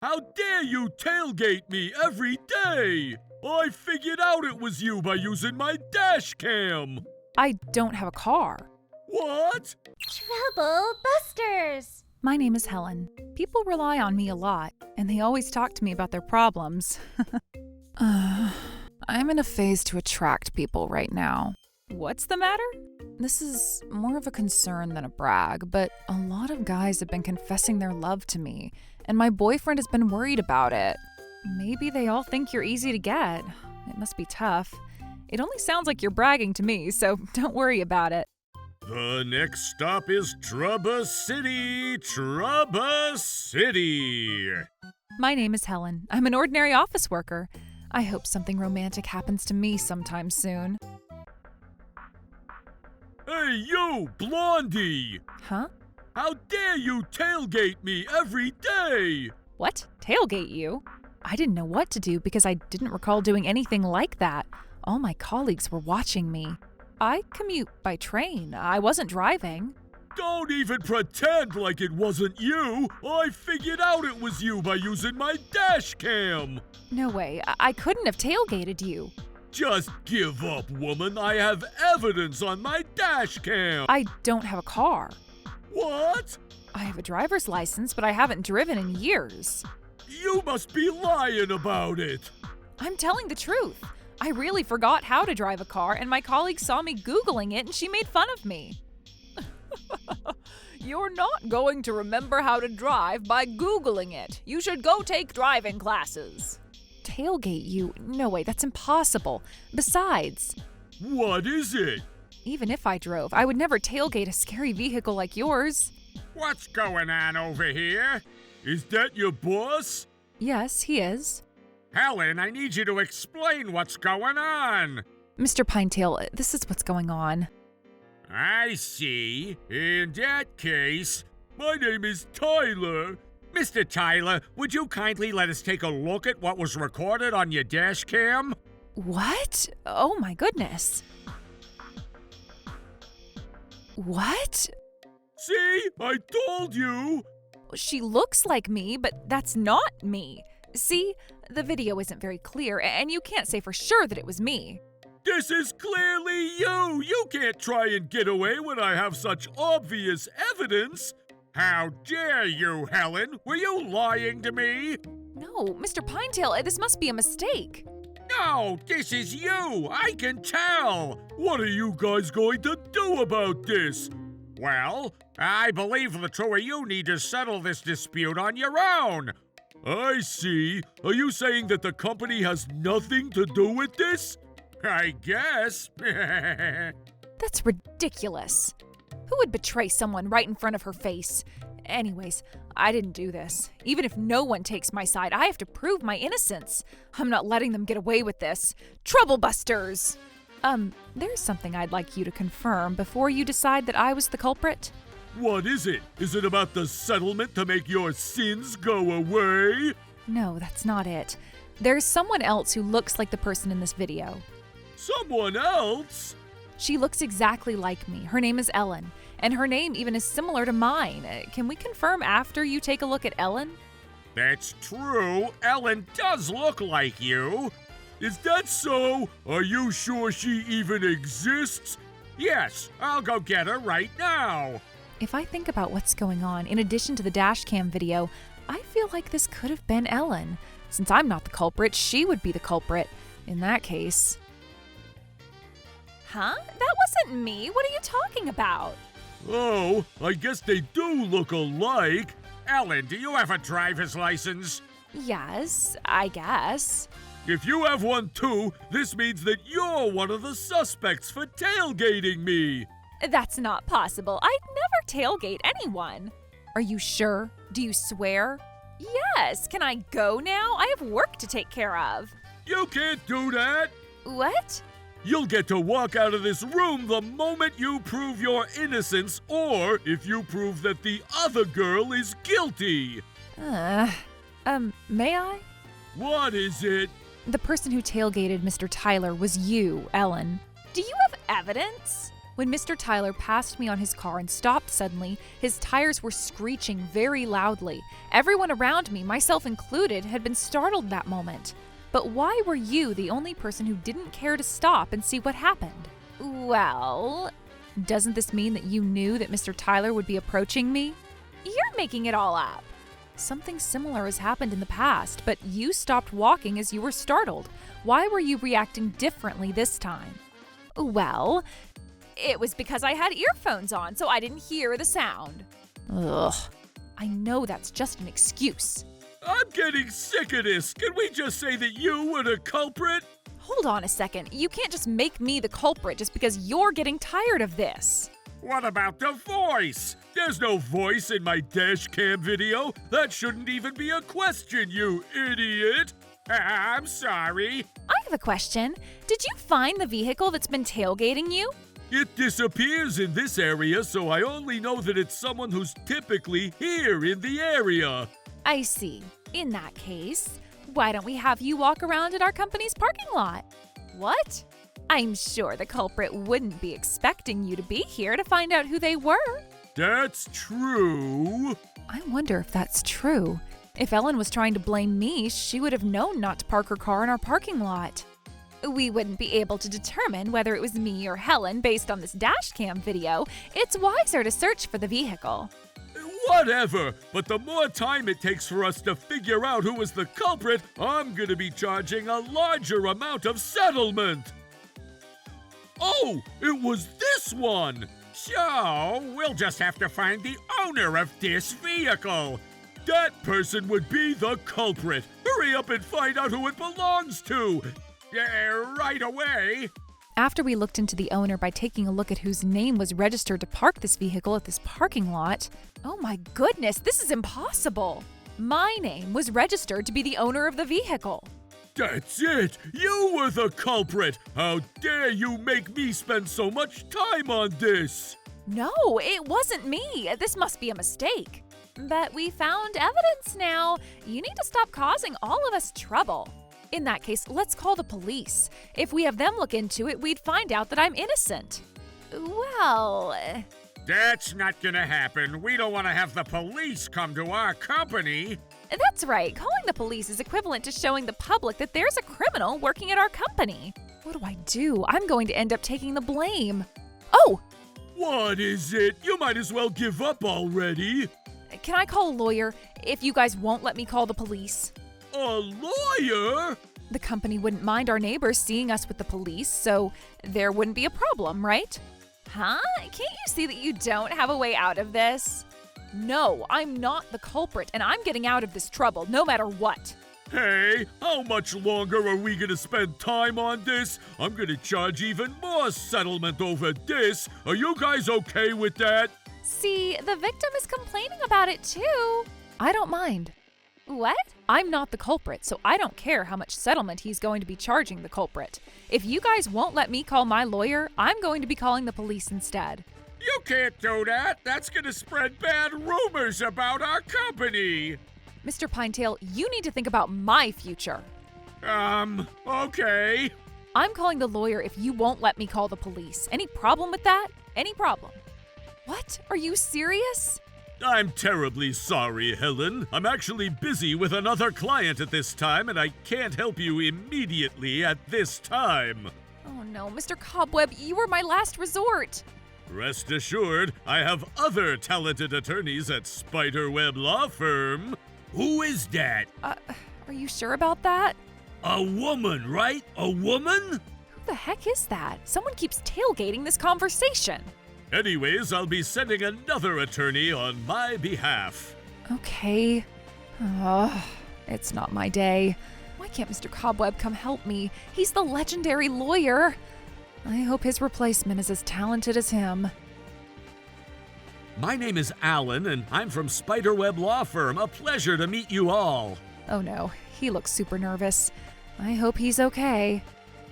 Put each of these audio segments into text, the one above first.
How dare you tailgate me every day? I figured out it was you by using my dash cam. I don't have a car. What? Trouble Busters! My name is Helen. People rely on me a lot, and they always talk to me about their problems. I'm in a phase to attract people right now. What's the matter? This is more of a concern than a brag, but a lot of guys have been confessing their love to me, and my boyfriend has been worried about it. Maybe they all think you're easy to get. It must be tough. It only sounds like you're bragging to me, so don't worry about it. The next stop is Trouble City, Trouble City. My name is Helen. I'm an ordinary office worker. I hope something romantic happens to me sometime soon. Hey, you, Blondie! Huh? How dare you tailgate me every day? What? Tailgate you? I didn't know what to do because I didn't recall doing anything like that. All my colleagues were watching me. I commute by train. I wasn't driving. Don't even pretend like it wasn't you. I figured out it was you by using my dash cam. No way. I couldn't have tailgated you. Just give up, woman. I have evidence on my dash cam. I don't have a car. What? I have a driver's license, but I haven't driven in years. You must be lying about it. I'm telling the truth. I really forgot how to drive a car, and my colleague saw me Googling it, and she made fun of me. You're not going to remember how to drive by Googling it. You should go take driving classes. Tailgate you? No way, that's impossible. Besides, What is it? even if I drove, I would never tailgate a scary vehicle like yours. What's going on over here? Is that your boss? Yes, he is. Helen, I need you to explain what's going on. Mr. Pinetail, this is what's going on. I see. In that case, my name is Tyler. Mr. Tyler, would you kindly let us take a look at what was recorded on your dash cam? What? Oh my goodness. What? See? I told you. She looks like me, but that's not me. See? The video isn't very clear, and you can't say for sure that it was me. This is clearly you. You can't try and get away when I have such obvious evidence. How dare you, Helen? Were you lying to me? No, Mr. Pinetail, this must be a mistake. No, this is you. I can tell. What are you guys going to do about this? Well, I believe the two of you need to settle this dispute on your own. I see. Are you saying that the company has nothing to do with this? I guess. That's ridiculous. Who would betray someone right in front of her face? Anyways, I didn't do this. Even if no one takes my side, I have to prove my innocence. I'm not letting them get away with this. Trouble Busters! There's something I'd like you to confirm before you decide that I was the culprit. What is it? Is it about the settlement to make your sins go away? No, that's not it. There's someone else who looks like the person in this video. Someone else? She looks exactly like me. Her name is Ellen, and her name even is similar to mine. Can we confirm after you take a look at Ellen? That's true. Ellen does look like you. Is that so? Are you sure she even exists? Yes, I'll go get her right now. If I think about what's going on, in addition to the dashcam video, I feel like this could have been Ellen. Since I'm not the culprit, she would be the culprit. In that case. Huh? That wasn't me. What are you talking about? Oh, I guess they do look alike. Ellen, do you have a driver's license? Yes, I guess. If you have one too, this means that you're one of the suspects for tailgating me. That's not possible. I'd never tailgate anyone. Are you sure? Do you swear? Yes. Can I go now? I have work to take care of. You can't do that. What? You'll get to walk out of this room the moment you prove your innocence or if you prove that the other girl is guilty. May I? What is it? The person who tailgated Mr. Tyler was you, Ellen. Do you have evidence? When Mr. Tyler passed me on his car and stopped suddenly, his tires were screeching very loudly. Everyone around me, myself included, had been startled that moment. But why were you the only person who didn't care to stop and see what happened? Well, Doesn't this mean that you knew that Mr. Tyler would be approaching me? you're making it all up. Something similar has happened in the past, but you stopped walking as you were startled. Why were you reacting differently this time? Well, it was because I had earphones on, so I didn't hear the sound. Ugh. I know that's just an excuse. I'm getting sick of this. Can we just say that you were the culprit? Hold on a second. You can't just make me the culprit just because you're getting tired of this. What about the voice? There's no voice in my dash cam video. That shouldn't even be a question, you idiot. I'm sorry. I have a question. Did you find the vehicle that's been tailgating you? It disappears in this area, so I only know that it's someone who's typically here in the area. I see. In that case, why don't we have you walk around at our company's parking lot? What? I'm sure the culprit wouldn't be expecting you to be here to find out who they were. That's true. I wonder if that's true. If Ellen was trying to blame me, she would have known not to park her car in our parking lot. We wouldn't be able to determine whether it was me or Helen based on this dashcam video. It's wiser to search for the vehicle. Whatever, but the more time it takes for us to figure out who was the culprit, I'm gonna be charging a larger amount of settlement. Oh, it was this one! So, we'll just have to find the owner of this vehicle. That person would be the culprit. Hurry up and find out who it belongs to. Right away. After we looked into the owner by taking a look at whose name was registered to park this vehicle at this parking lot, Oh my goodness, this is impossible. My name was registered to be the owner of the vehicle. That's it! You were the culprit! How dare you make me spend so much time on this! No, it wasn't me. This must be a mistake. But we found evidence now. You need to stop causing all of us trouble. in that case, let's call the police. If we have them look into it, we'd find out that I'm innocent. Well, That's not gonna happen. We don't want to have the police come to our company. that's right. Calling the police is equivalent to showing the public that there's a criminal working at our company. What do I do? I'm going to end up taking the blame. Oh, What is it? You might as well give up already. can I call a lawyer if you guys won't let me call the police? A lawyer? The company wouldn't mind our neighbors seeing us with the police, so there wouldn't be a problem, right? Huh? Can't you see that you don't have a way out of this? No, I'm not the culprit, and I'm getting out of this trouble no matter what. Hey, how much longer are we gonna spend time on this? I'm gonna charge even more settlement over this. Are you guys okay with that? See, the victim is complaining about it too. I don't mind. What? I'm not the culprit, so I don't care how much settlement he's going to be charging the culprit. If you guys won't let me call my lawyer, I'm going to be calling the police instead. You can't do that. That's gonna spread bad rumors about our company. Mr. Pinetail, you need to think about my future. Okay. I'm calling the lawyer if you won't let me call the police. Any problem with that? Any problem? What? Are you serious? I'm terribly sorry, Helen. I'm actually busy with another client at this time, and I can't help you immediately at this time. Oh no, Mr. Cobweb, you were my last resort. Rest assured, I have other talented attorneys at Spiderweb Law Firm. Who is that? Are you sure about that? A woman, right? A woman? Who the heck is that? Someone keeps tailgating this conversation. Anyways, I'll be sending another attorney on my behalf. Okay. It's not my day. Why can't Mr. Cobweb come help me? He's the legendary lawyer. I hope his replacement is as talented as him. My name is Alan, and I'm from Spiderweb Law Firm. A pleasure to meet you all. Oh no, he looks super nervous. I hope he's okay.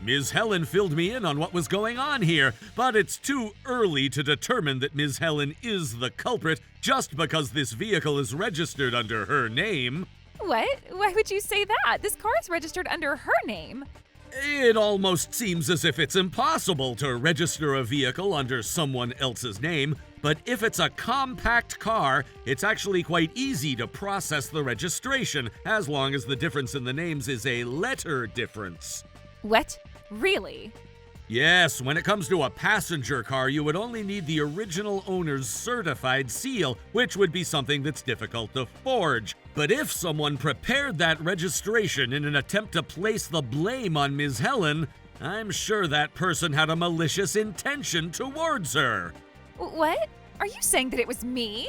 Ms. Helen filled me in on what was going on here, but it's too early to determine that Ms. Helen is the culprit just because this vehicle is registered under her name. What? Why would you say that? This car is registered under her name. It almost seems as if it's impossible to register a vehicle under someone else's name, but if it's a compact car, it's actually quite easy to process the registration, as long as the difference in the names is a letter difference. What? Really? Yes, when it comes to a passenger car, you would only need the original owner's certified seal, which would be something that's difficult to forge. But if someone prepared that registration in an attempt to place the blame on Ms. Helen, I'm sure that person had a malicious intention towards her. What? Are you saying that it was me?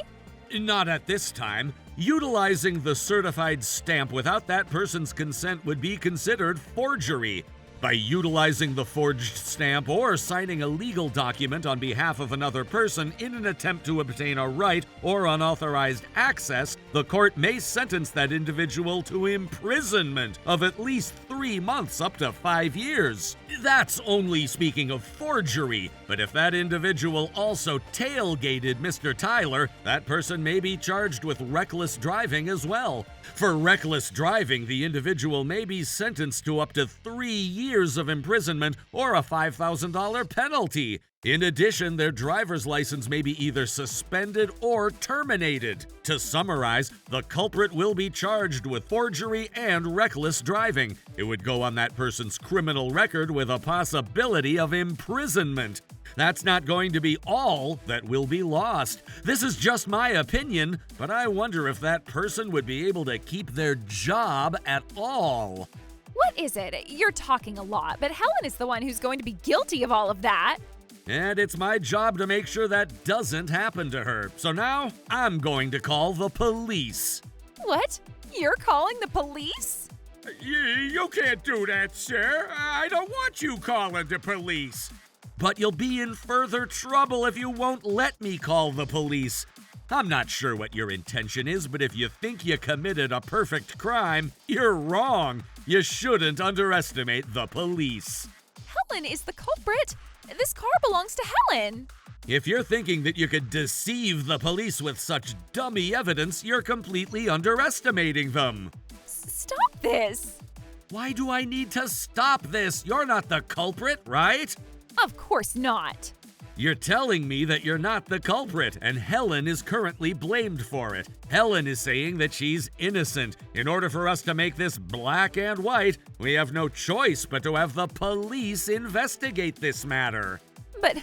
Not at this time. Utilizing the certified stamp without that person's consent would be considered forgery. By utilizing the forged stamp or signing a legal document on behalf of another person in an attempt to obtain a right or unauthorized access, the court may sentence that individual to imprisonment of at least 3 months up to 5 years. That's only speaking of forgery, but if that individual also tailgated Mr. Tyler, that person may be charged with reckless driving as well. For reckless driving, the individual may be sentenced to up to 3 years of imprisonment or a $5,000 penalty. In addition, their driver's license may be either suspended or terminated. To summarize, the culprit will be charged with forgery and reckless driving. It would go on that person's criminal record with a possibility of imprisonment. That's not going to be all that will be lost. This is just my opinion, but I wonder if that person would be able to keep their job at all. What is it? You're talking a lot, but Helen is the one who's going to be guilty of all of that. And it's my job to make sure that doesn't happen to her. So now, I'm going to call the police. What? You're calling the police? You can't do that, sir. I don't want you calling the police. But you'll be in further trouble if you won't let me call the police. I'm not sure what your intention is, but if you think you committed a perfect crime, you're wrong. You shouldn't underestimate the police. Helen is the culprit. This car belongs to Helen. If you're thinking that you could deceive the police with such dummy evidence, you're completely underestimating them. Stop this. Why do I need to stop this? You're not the culprit, right? Of course not. You're telling me that you're not the culprit, and Helen is currently blamed for it. Helen is saying that she's innocent. In order for us to make this black and white, we have no choice but to have the police investigate this matter. But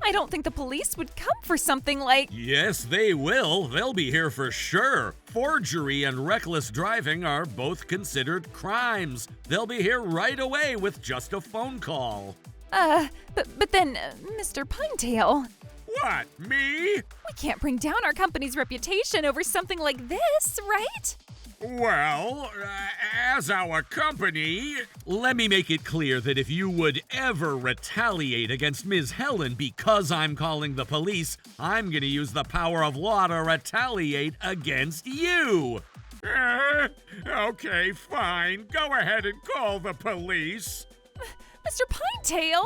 I don't think the police would come for something like… Yes, they will. They'll be here for sure. Forgery and reckless driving are both considered crimes. They'll be here right away with just a phone call. But then, Mr. Pinetail, What, me? we can't bring down our company's reputation over something like this, right? Well, as our company… Let me make it clear that if you would ever retaliate against Ms. Helen because I'm calling the police, I'm gonna use the power of law to retaliate against you. Okay, fine. Go ahead and call the police. Mr. Pinetail?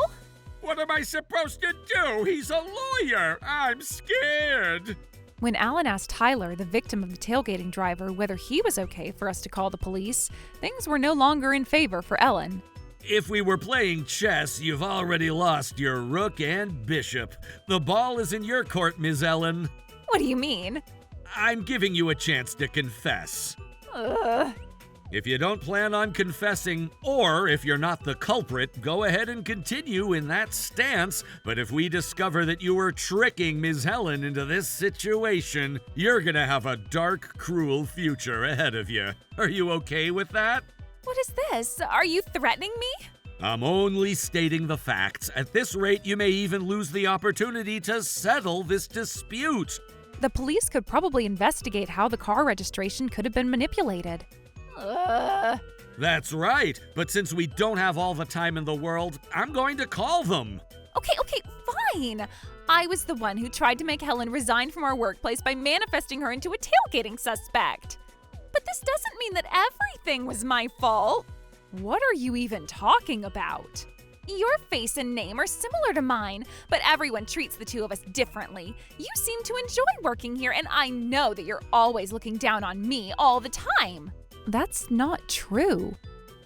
What am I supposed to do? He's a lawyer. I'm scared. When Alan asked Tyler, the victim of the tailgating driver, whether he was okay for us to call the police, things were no longer in favor for Ellen. If we were playing chess, you've already lost your rook and bishop. The ball is in your court, Ms. Ellen. What do you mean? I'm giving you a chance to confess. If you don't plan on confessing, or if you're not the culprit, go ahead and continue in that stance. But if we discover that you were tricking Ms. Helen into this situation, you're gonna have a dark, cruel future ahead of you. Are you okay with that? What is this? Are you threatening me? I'm only stating the facts. At this rate, you may even lose the opportunity to settle this dispute. The police could probably investigate how the car registration could have been manipulated. That's right, but since we don't have all the time in the world, I'm going to call them. Okay, fine. I was the one who tried to make Helen resign from our workplace by manifesting her into a tailgating suspect. But this doesn't mean that everything was my fault. What are you even talking about? Your face and name are similar to mine, but everyone treats the two of us differently. You seem to enjoy working here, and I know that you're always looking down on me all the time. That's not true.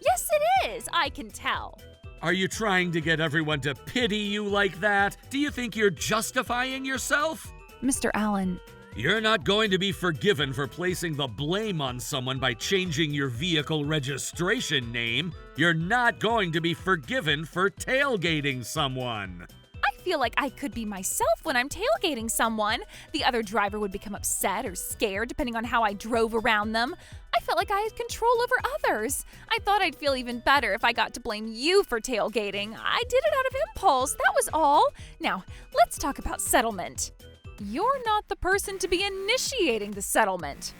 Yes, it is. I can tell. Are you trying to get everyone to pity you like that? Do you think you're justifying yourself? Mr. Allen, You're not going to be forgiven for placing the blame on someone by changing your vehicle registration name. You're not going to be forgiven for tailgating someone. I feel like I could be myself when I'm tailgating someone. The other driver would become upset or scared depending on how I drove around them. I felt like I had control over others. I thought I'd feel even better if I got to blame you for tailgating. I did it out of impulse, that was all. Now, let's talk about settlement. you're not the person to be initiating the settlement.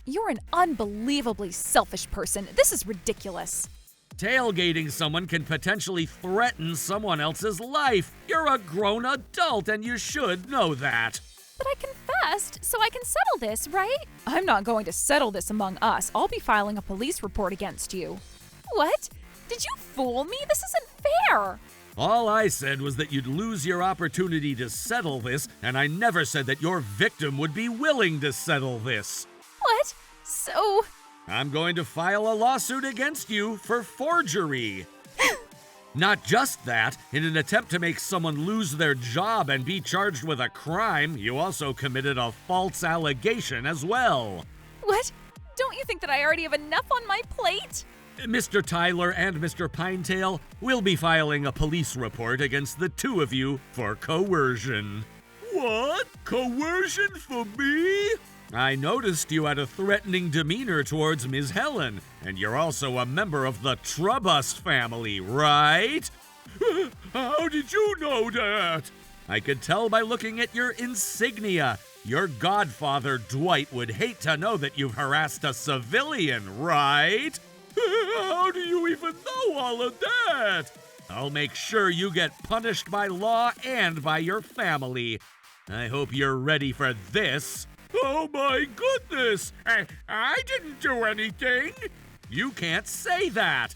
You're an unbelievably selfish person. This is ridiculous. Tailgating someone can potentially threaten someone else's life. You're a grown adult and you should know that. But I confessed, so I can settle this, right? I'm not going to settle this among us. I'll be filing a police report against you. What? Did you fool me? This isn't fair. All I said was that you'd lose your opportunity to settle this, and I never said that your victim would be willing to settle this. What? So... I'm going to file a lawsuit against you for forgery. Not just that, in an attempt to make someone lose their job and be charged with a crime, you also committed a false allegation as well. What? Don't you think that I already have enough on my plate? Mr. Tyler and Mr. Pinetail will be filing a police report against the two of you for coercion. What? Coercion for me? I noticed you had a threatening demeanor towards Ms. Helen, and you're also a member of the Trubust family, right? How did you know that? I could tell by looking at your insignia. Your godfather, Dwight, would hate to know that you've harassed a civilian, right? How do you even know all of that? I'll make sure you get punished by law and by your family. I hope you're ready for this. Oh my goodness! I didn't do anything! You can't say that!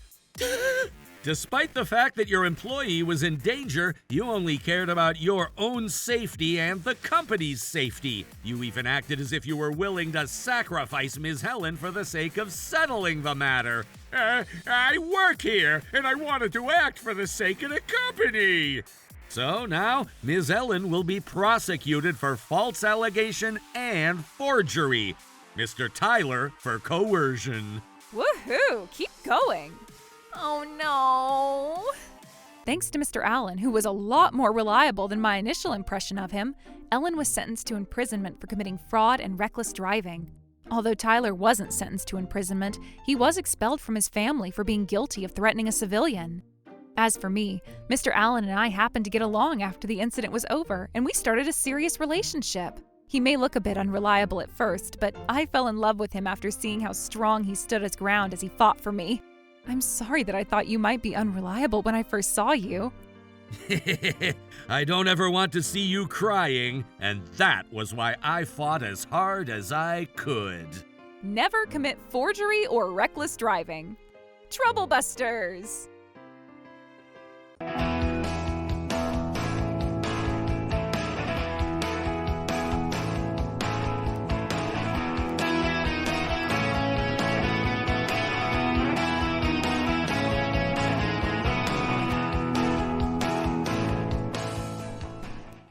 Despite the fact that your employee was in danger, you only cared about your own safety and the company's safety. You even acted as if you were willing to sacrifice Ms. Helen for the sake of settling the matter. I work here, and I wanted to act for the sake of the company. So now, Ms. Helen will be prosecuted for false allegation and forgery. Mr. Tyler for coercion. Woohoo! Keep going. Oh no. Thanks to Mr. Allen, who was a lot more reliable than my initial impression of him, Ellen was sentenced to imprisonment for committing fraud and reckless driving. Although Tyler wasn't sentenced to imprisonment, he was expelled from his family for being guilty of threatening a civilian. As for me, Mr. Allen and I happened to get along after the incident was over, and we started a serious relationship. He may look a bit unreliable at first, but I fell in love with him after seeing how strong he stood his ground as he fought for me. I'm sorry that I thought you might be unreliable when I first saw you. I don't ever want to see you crying, and that was why I fought as hard as I could. Never commit forgery or reckless driving. Troublebusters!